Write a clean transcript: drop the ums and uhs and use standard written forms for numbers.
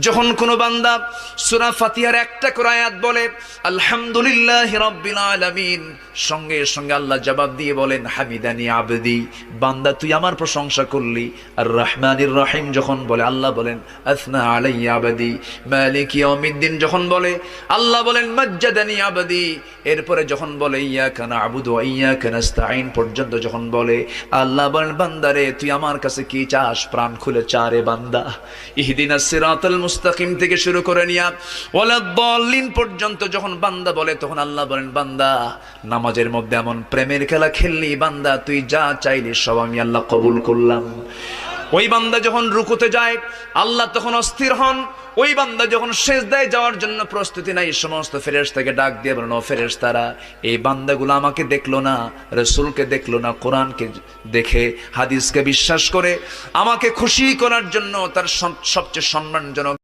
যখন কোনো বান্দা সূরা ফাতিহার একটা করে আয়াত বলে আলহামদুলিল্লাহি রাব্বিল আলামিন, সঙ্গে সঙ্গে আল্লাহ জবাব দিয়ে বলেন হামিদানি আবদি, বান্দা তুই আমার প্রশংসা করলি। আর রহমানির রহিম যখন বলে আল্লাহ বলেন আসনা আলাইয়া আবদি। মালিক ইয়াউমিদ্দিন যখন বলে আল্লাহ বলেন মাজ্জাদানি আবদি। এরপরে যখন বলে ইয়াকা না'বুদু ওয়া ইয়াকা নাস্তাঈন পর্যন্ত যখন বলে আল্লাহ বলেন বান্দারে তুই আমার কাছে কি চাস, প্রাণ খুলে চারে বান্দা। ইহদিনাস সিরাতাল মুস্তাকিম থেকে শুরু করে নিয়া ওয়ালাদ-দাল্লিন পর্যন্ত যখন বান্দা বলে তখন আল্লাহ বলেন বান্দা নামাজের মধ্যে এমন প্রেমের খেলা খেললি বান্দা, তুই যা চাইলি সব আমি আল্লাহ কবুল করলাম। ওই বান্দা যখন রুকুতে যায় আল্লাহ তখন অস্থির হন। ওই বান্দা যখন সিজদায় যাওয়ার জন্য প্রস্তুতি নাই, সমস্ত ফেরেশতাকে ডাক দিয়ে বলেন ও ফেরেশতারা, এই বান্দাগুলো আমাকে দেখলো না, রাসূলকে দেখলো না, কোরআনকে দেখে হাদিসকে বিশ্বাস করে আমাকে খুশি করার জন্য তার সবচেয়ে সম্মানজনক